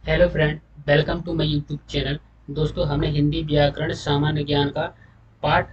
Hello friend, welcome to my YouTube channel. दोस्तों, हमने हिंदी व्याकरण सामान्य ज्ञान का पार्ट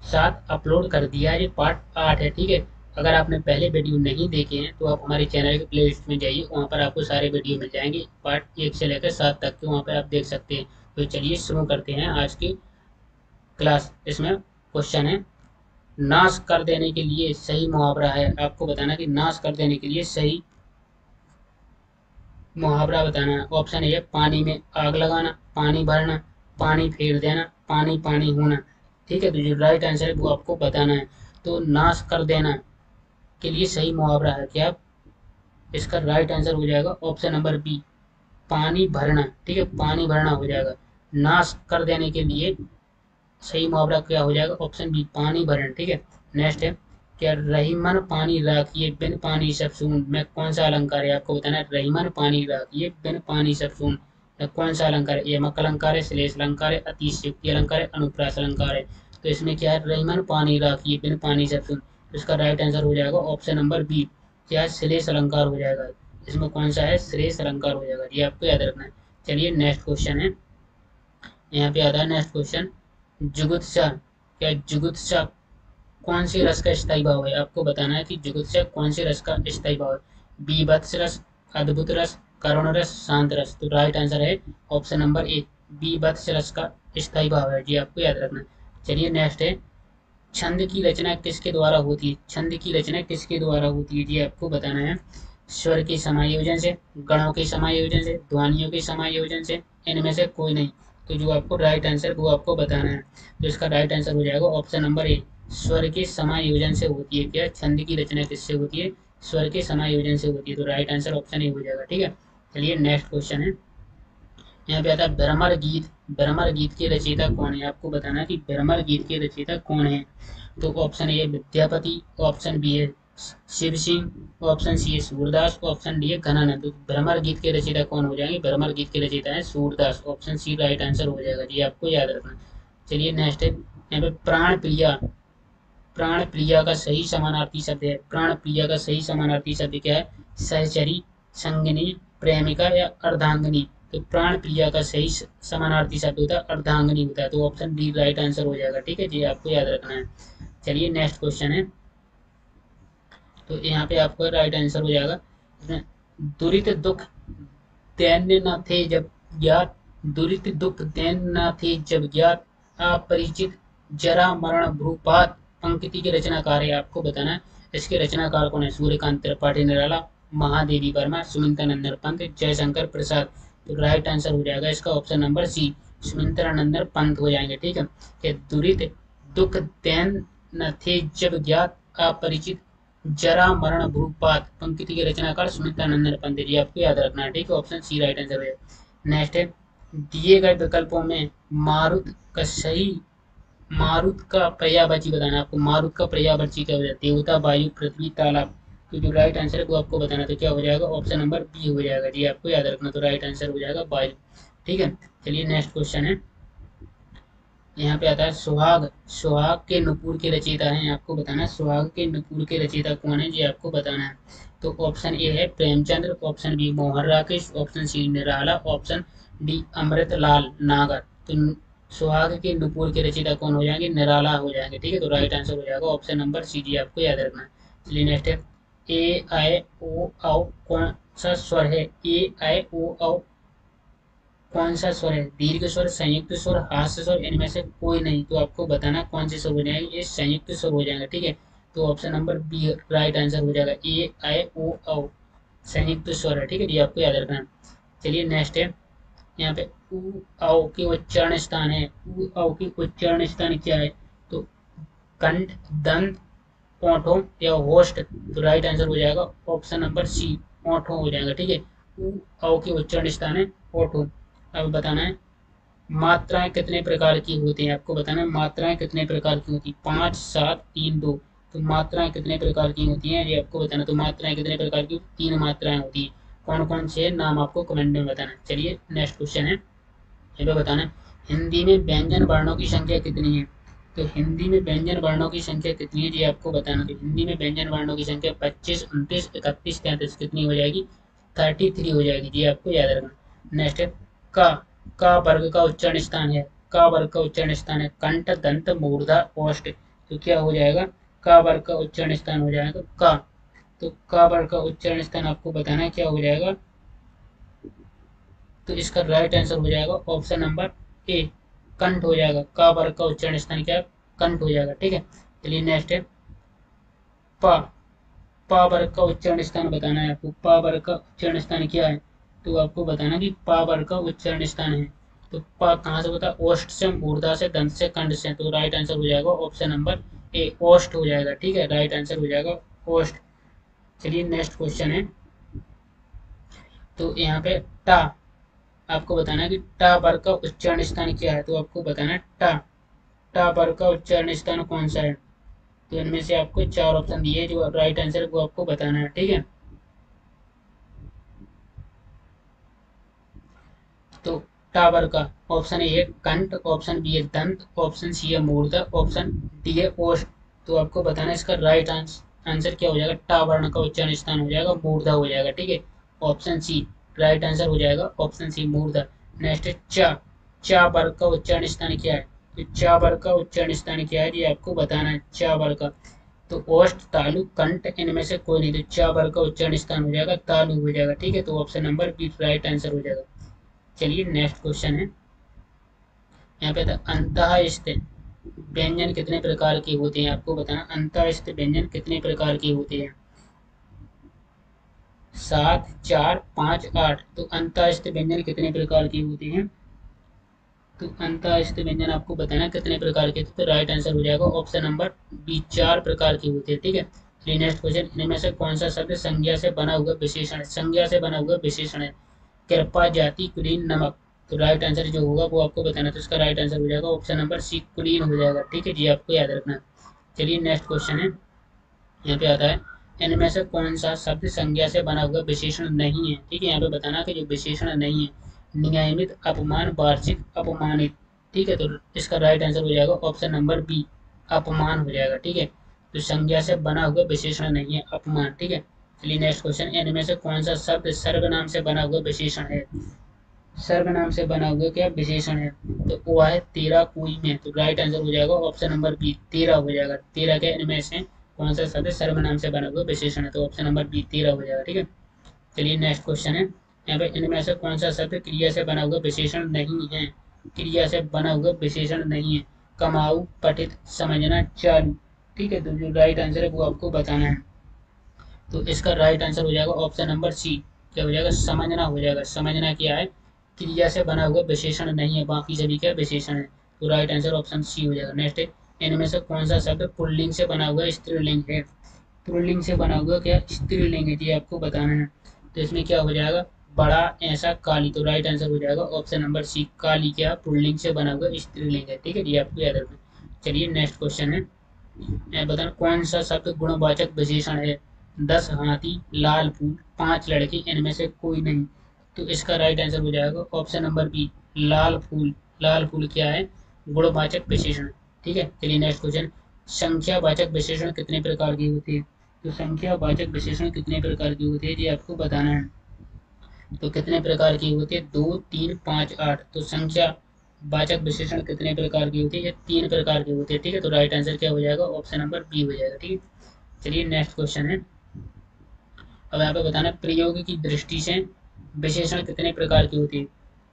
7 अपलोड कर दिया है। ये पार्ट 8 है, ठीक है। अगर आपने पहले वीडियो नहीं देखे हैं तो आप हमारे चैनल के प्ले लिस्ट में जाइए, वहाँ पर आपको सारे वीडियो मिल जाएंगे, पार्ट 1 से लेकर 7 तक के, वहाँ पर आप देख सकते हैं। तो चलिए शुरू करते हैं आज की क्लास। इसमें क्वेश्चन है, नाश कर देने के लिए सही मुहावरा है। आपको बताना कि नाश कर देने के लिए सही मुहावरा बताना है। ऑप्शन ए, पानी में आग लगाना, पानी भरना, पानी फेर देना, पानी पानी होना। ठीक है, तो जो राइट आंसर है वो आपको बताना है। तो नाश कर देना के लिए सही मुहावरा है क्या? इसका राइट आंसर हो जाएगा ऑप्शन नंबर बी, पानी भरना। ठीक है, पानी भरना हो जाएगा। नाश कर देने के लिए सही मुहावरा क्या हो जाएगा? ऑप्शन बी, पानी भरण। ठीक है, नेक्स्ट है, क्या रहीमन पानी राखिए बिन पानी सब सून में कौन सा अलंकार है? आपको बताना है, रहीमन पानी राखिए बिन पानी सब सून में कौन सा अलंकार है? यमक अलंकार है, श्लेष अलंकार है, अतिशयोक्ति अलंकार है, अनुप्रास अलंकार है। तो इसमें क्या है? रहीमन पानी राखिए बिन पानी सब सून। तो इसका राइट आंसर हो जाएगा ऑप्शन नंबर बी, क्या श्लेष अलंकार हो जाएगा। इसमें कौन सा है? श्लेष अलंकार हो जाएगा, ये आपको याद रखना है। चलिए नेक्स्ट क्वेश्चन है, यहाँ पे आता है नेक्स्ट क्वेश्चन, जुगुत्सा। क्या जुगुत्सा कौन से रस का स्थायी भाव है? आपको बताना है कि जुगुत्सा कौन से रस का स्थायी भाव है। बीभत्स रस, अद्भुत रस, करुण रस, शांत रस। तो राइट आंसर है ऑप्शन नंबर ए, बीभत्स रस का स्थायी भाव है, जी आपको याद रखना है। चलिए नेक्स्ट है, छंद की रचना किसके द्वारा होती है? छंद की रचना किसके द्वारा होती है, जी आपको बताना है। स्वर के समायोजन से, गणों के समायोजन से, ध्वनियों के समायोजन से, इनमें से कोई नहीं। तो जो आपको राइट आंसर वो आपको बताना है। तो इसका राइट आंसर हो जाएगा ऑप्शन नंबर ए, स्वर के समायोजन से होती है। क्या छंद की रचना किससे होती है? स्वर के समायोजन से होती है। तो राइट आंसर ऑप्शन ए हो जाएगा, ठीक है। चलिए नेक्स्ट क्वेश्चन है, यहाँ पे आता है भ्रमर गीत। भ्रमर गीत के रचयिता कौन है? आपको बताना है कि भ्रमर गीत के रचयिता कौन है। तो option A Vidyapati, option B है शिव सिंह, ऑप्शन सी है सूरदास, ऑप्शन डी है घनानंद। तो भ्रमर गीत के रचयिता कौन हो जाएंगे? भ्रमर गीत के रचयिता है Surdas, option C right answer हो जाएगा, जी आपको याद रखना। चलिए नेक्स्ट है, यहाँ पे प्राण प्रिया। प्राण प्रिया का सही समानार्थी शब्द है। प्राण प्रिया का सही समानार्थी शब्द क्या है? सहचरी, संगिनी, प्रेमिका या अर्धांगिनी। तो प्राण प्रिया का सही समानार्थी शब्द होता है अर्धांगिनी होता है। तो ऑप्शन डी राइट आंसर हो जाएगा, ठीक है जी, आपको याद रखना है। चलिए नेक्स्ट क्वेश्चन है, तो यहाँ पे आपका राइट आंसर हो जाएगा, दुरित दुख दैन्य न थे जब ज्ञात, दुरित दुख दैन्य न थे जब ज्ञात, अपरिचित जरा मरण भूपात पंक्ति के रचनाकार है। आपको बताना है इसके रचनाकार कौन है? सूर्यकांत त्रिपाठी निराला, महादेवी वर्मा, सुमित्रानंदन पंत, जयशंकर प्रसाद। तो राइट आंसर हो जाएगा इसका option number C, Sumitranandan Pant हो जाएंगे, ठीक है। कि दुरित दुख दैन न थे जब ज्ञात, अपरिचित जरा मरण भूपात पंक्ति के रचनाकार सुमित्रानंदन पंत जी, आपको याद रखना है, ठीक है। ऑप्शन सी राइट आंसर है। नेक्स्ट है, दिए गए विकल्पों में मारुत का सही, मारुत का पर्यायवाची बताना है आपको। मारुत का पर्यायवाची क्या हो जाता है? देवता, वायु, पृथ्वी, तालाब। तो जो राइट आंसर है वो आपको बताना, तो क्या हो जाएगा? ऑप्शन नंबर बी हो जाएगा, जी आपको याद रखना। तो राइट आंसर हो जाएगा वायु, ठीक है। चलिए नेक्स्ट क्वेश्चन है, यहाँ पे आता है सुहाग। सुहाग के नुपुर के रचयिता हैं, आपको बताना है सुहाग के नुपुर के रचयिता कौन है, जी आपको बताना है। तो ऑप्शन ए है Premchandra, option B Mohan Rakesh, option C Nirala, option D Amritlal Nagar. तो सुहाग के नुपुर के रचयिता कौन हो जाएंगे? निराला हो जाएंगे, ठीक है। तो राइट आंसर हो जाएगा ऑप्शन नंबर सी, जी आपको याद रखना है। चलिए नेक्स्ट है, ए आई ओ औ कौन सा स्वर है? ए आई ओ औ कौन सा स्वर है? दीर्घ स्वर, संयुक्त स्वर, हास्य स्वर, इनमें से कोई नहीं। तो आपको बताना कौन से स्वर हो जाएंगे? ये संयुक्त स्वर हो जाएगा, ठीक है। तो option number B right answer हो जाएगा, ए आई ओ औ संयुक्त स्वर है, ठीक है, ये आपको याद रखना है। चलिए नेक्स्ट है, यहाँ पे उ औ के उच्चारण स्थान है। उ औ के उच्चारण स्थान क्या है? तो कंठ, दंत, ओंठों या होस्ट। तो राइट आंसर हो जाएगा ऑप्शन नंबर सी, ओंठों हो जाएगा, ठीक है। उ औ के उच्चारण स्थान है ओंठों। अब बताना है मात्राएं कितने प्रकार की होती हैं? आपको बताना है मात्राएं कितने प्रकार की होती हैं? 5, 7, 3, 2। तो मात्राएं कितने प्रकार की होती हैं, ये आपको बताना। तो मात्राएं कितने प्रकार की? 3 मात्राएं होती हैं। कौन कौन से नाम आपको कमेंट में बताना। चलिए नेक्स्ट क्वेश्चन है, ये पे बताना है हिंदी में व्यंजन वर्णों की संख्या कितनी है? तो हिंदी में व्यंजन वर्णों की संख्या कितनी है, ये आपको बताना। तो हिंदी में व्यंजन वर्णों की संख्या 25, 29, 31, 33 कितनी हो जाएगी? 33 हो जाएगी जी, आपको याद रखना। नेक्स्ट है का वर्ग का उच्चारण स्थान है, का वर्ग का उच्चारण स्थान है कंठ दंत मूर्धा ओष्ठ। तो क्या हो जाएगा, का वर्ग का उच्चारण स्थान हो जाएगा का। तो का वर्ग का उच्चारण स्थान आपको बताना है क्या हो जाएगा। तो इसका राइट आंसर हो जाएगा ऑप्शन नंबर ए, कंठ हो जाएगा। का वर्ग का उच्चारण स्थान क्या है, कंठ हो जाएगा। ठीक है, चलिए नेक्स्ट है पा। पा वर्ग का उच्चारण स्थान बताना है आपको। पा वर्ग का उच्चारण स्थान क्या है, तो आपको बताना कि पा वर्ग का उच्चारण स्थान है। तो पा कहाँ से होता है, ओष्ठ से, मूर्धा से, दंत से, कंठ से। तो राइट आंसर हो जाएगा ऑप्शन नंबर ए, ओष्ठ हो जाएगा। ठीक है, राइट आंसर हो जाएगा ओष्ठ। चलिए नेक्स्ट क्वेश्चन है। तो यहाँ पे टा आपको बताना है कि टा वर्ग का उच्चारण स्थान क्या है। तो आपको बताना है टा वर्ग का उच्चारण स्थान कौन सा है। तो इनमें से आपको 4 ऑप्शन दिए, जो राइट आंसर है वो आपको बताना है। ठीक है, तो टावर का ऑप्शन ए है कंठ, ऑप्शन बी है दंत, ऑप्शन सी है मूर्धा, ऑप्शन डी है ओष्ठ। तो आपको बताना है इसका राइट आंसर क्या हो जाएगा। टा वर्ण का उच्चारण स्थान हो जाएगा मूर्धा हो जाएगा। ठीक है, ऑप्शन सी राइट आंसर हो जाएगा, ऑप्शन सी मूर्धा। नेक्स्ट है चा वर्ग का उच्चारण स्थान क्या है। तो चा वर्ग का उच्चारण स्थान क्या है, ये आपको बताना है। चा वर्ग का तो ओष्ठ तालु कंठ इनमें से कोई नहीं। तो चा वर्ग का उच्चारण स्थान हो जाएगा तालु हो जाएगा। ठीक है, तो option number B right answer हो जाएगा। चलिए नेक्स्ट क्वेश्चन है। यहाँ पे था अंतःस्थ व्यंजन कितने प्रकार के होते हैं। आपको बताना अंतःस्थ व्यंजन कितने प्रकार के होते हैं। 7, 4, 5, 8। तो अंतःस्थ व्यंजन कितने प्रकार के होते हैं। तो अंतःस्थ व्यंजन आपको बताना कितने प्रकार के थे। तो राइट आंसर हो जाएगा ऑप्शन नंबर बी, 4 प्रकार के होते हैं। ठीक है, चलिए नेक्स्ट क्वेश्चन। इनमें से कौन सा शब्द संज्ञा से बना हुआ विशेषण है। संज्ञा से बना हुआ विशेषण है कृपा, जाति, कुलीन, नमक। तो राइट आंसर जो होगा वो आपको बताना। तो इसका राइट आंसर हो जाएगा ऑप्शन नंबर सी, कुलीन हो जाएगा। ठीक है जी, आपको याद रखना। चलिए नेक्स्ट क्वेश्चन है। यहाँ पे आता है इनमें से कौन सा शब्द संज्ञा से बना हुआ विशेषण नहीं है। ठीक है, यहाँ पे बताना कि जो विशेषण नहीं है नियमित, अपमान, वार्षिक, अपमानित। ठीक है, तो इसका राइट आंसर हो जाएगा ऑप्शन नंबर बी, अपमान हो जाएगा। ठीक है, तो संज्ञा से बना हुआ विशेषण नहीं है अपमान। ठीक है, चलिए नेक्स्ट क्वेश्चन। इनमें से कौन सा शब्द सर्वनाम से बना हुआ विशेषण है। सर्वनाम से बना हुआ क्या विशेषण है। तो वो है तेरा कोई में। तो राइट आंसर हो जाएगा ऑप्शन नंबर बी, तेरा हो जाएगा। तेरा क्या इनमें से कौन सा शब्द सर्वनाम से बना हुआ विशेषण है। तो ऑप्शन नंबर बी, तेरा हो जाएगा। ठीक है, चलिए नेक्स्ट क्वेश्चन है। यहाँ पे इनमें से कौन सा शब्द क्रिया से बना हुआ विशेषण नहीं है। क्रिया से बना हुआ विशेषण नहीं है कमाऊ, पठित, समझना, चालू। ठीक है, तो जो राइट आंसर है वो आपको बताना है। तो इसका राइट आंसर हो जाएगा ऑप्शन नंबर सी, क्या हो जाएगा, समझना हो जाएगा। समझना क्या है, क्रिया से बना हुआ विशेषण नहीं है, बाकी सभी क्या विशेषण है। तो राइट आंसर ऑप्शन सी हो जाएगा। नेक्स्ट है इनमें से कौन सा शब्द पुल्लिंग से बना हुआ स्त्रीलिंग है। पुल्लिंग से बना हुआ क्या स्त्रीलिंग है, ये आपको बताना है। तो इसमें क्या हो जाएगा, बड़ा, ऐसा, काली। तो राइट आंसर हो जाएगा ऑप्शन नंबर सी, काली क्या पुल्लिंग से बना हुआ स्त्रीलिंग है। ठीक है, ये आपको याद रखना। चलिए नेक्स्ट क्वेश्चन है। बताना कौन सा शब्द गुणवाचक विशेषण है। 10 हाथी, लाल फूल, 5 लड़के इनमें से कोई नहीं। तो इसका राइट आंसर हो जाएगा ऑप्शन नंबर बी, लाल फूल। लाल फूल क्या है, गुणवाचक विशेषण। ठीक है, चलिए नेक्स्ट क्वेश्चन। संख्यावाचक विशेषण कितने प्रकार की होती है। तो संख्यावाचक विशेषण कितने प्रकार की होती है, ये आपको बताना है। तो कितने प्रकार की होती है, 2, 3, 5, 8। तो संख्या वाचक विशेषण कितने प्रकार की होती है, ये 3 प्रकार की होती है। ठीक है, तो राइट आंसर क्या हो जाएगा, ऑप्शन नंबर बी हो जाएगा। ठीक है, चलिए नेक्स्ट क्वेश्चन है। अब यहाँ पे बताना प्रयोग की दृष्टि से विशेषण कितने प्रकार की होती है।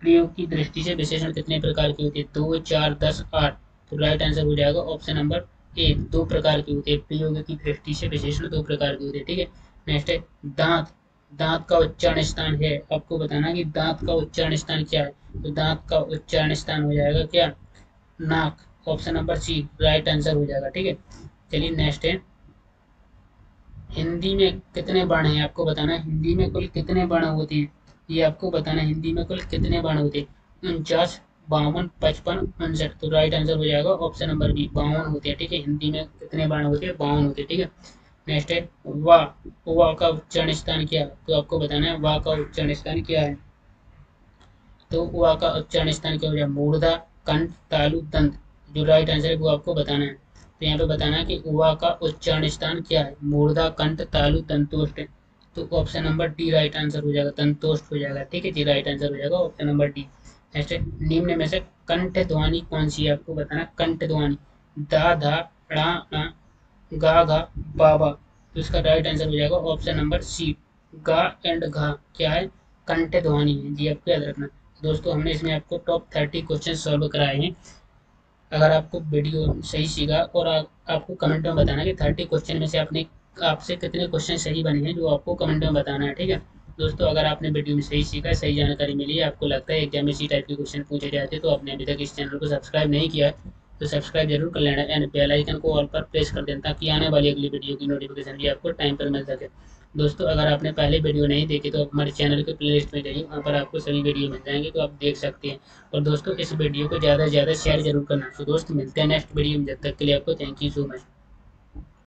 प्रयोग की दृष्टि से विशेषण कितने प्रकार की होती है, 2, 4, 10, 8। तो राइट आंसर हो जाएगा ऑप्शन नंबर ए, 2 प्रकार की होती है। प्रयोग की दृष्टि से विशेषण 2 प्रकार की होती है। ठीक है, नेक्स्ट है दांत। दांत का उच्चारण स्थान है, आपको बताना कि दांत का उच्चारण स्थान क्या है। तो दांत का उच्चारण स्थान हो जाएगा क्या, नाक। Option number C right answer हो जाएगा। ठीक है, चलिए नेक्स्ट है हिंदी में कितने वर्ण हैं, आपको बताना है। हिंदी में कुल कितने वर्ण होते हैं, ये आपको बताना है। हिंदी में कुल कितने वर्ण होते हैं, 49, 52, 55, 59। तो राइट आंसर हो जाएगा ऑप्शन नंबर बी, 52 होते हैं। ठीक है, हिंदी में कितने वर्ण होते हैं, 52 होते हैं। ठीक है, नेक्स्ट है वाह। वाह का उच्चारण स्थान क्या है, तो आपको बताना है वाह का उच्चारण स्थान क्या है। तो वाह का उच्चारण स्थान क्या हो जाएगा, मूर्धा, कंठ, तालु, दंत। जो राइट आंसर है वो आपको बताना है। तो यहाँ पे बताना है कि वाह का उच्चारण स्थान क्या है, मूर्धा, कंठ, तालु, दंतोष्ठ। तो option number D right answer हो जाएगा, तंतुष्ट हो जाएगा। ठीक है जी, राइट आंसर हो जाएगा ऑप्शन नंबर डी। नेक्स्ट, निम्न में से कंठ ध्वनि कौन सी है, आपको बताना। कंठ ध्वनि दा धा ड़ा णा गा घा बा बा। तो इसका राइट आंसर हो जाएगा ऑप्शन नंबर सी, गा एंड घा क्या है, कंठ ध्वनि है जी, आपको याद रखना। दोस्तों हमने इसमें आपको टॉप 30 क्वेश्चन सॉल्व कराए हैं। अगर आपको वीडियो सही सीखा, और आपको कमेंट में बताना कि 30 क्वेश्चन में से आपसे कितने क्वेश्चन सही बने हैं, जो आपको कमेंट में बताना है। ठीक है दोस्तों, अगर आपने वीडियो में सही सीखा, सही जानकारी मिली, आपको लगता है एग्जाम में इसी टाइप के क्वेश्चन पूछे जाते हैं, तो आपने अभी तक इस चैनल को सब्सक्राइब नहीं किया है तो सब्सक्राइब जरूर कर लेना एंड बेल आइकन को ऑल पर प्रेस कर देना, ताकि आने वाली अगली वीडियो की नोटिफिकेशन भी आपको टाइम पर मिल सके। दोस्तों अगर आपने पहले वीडियो नहीं देखी तो हमारे चैनल के प्लेलिस्ट में जाइए, वहाँ पर आपको सभी वीडियो मिल जाएंगे, तो आप देख सकते हैं। और दोस्तों इस वीडियो को ज़्यादा से ज़्यादा शेयर जरूर करना। तो दोस्त मिलते हैं नेक्स्ट वीडियो में, जब तक के लिए आपको थैंक यू सो मच।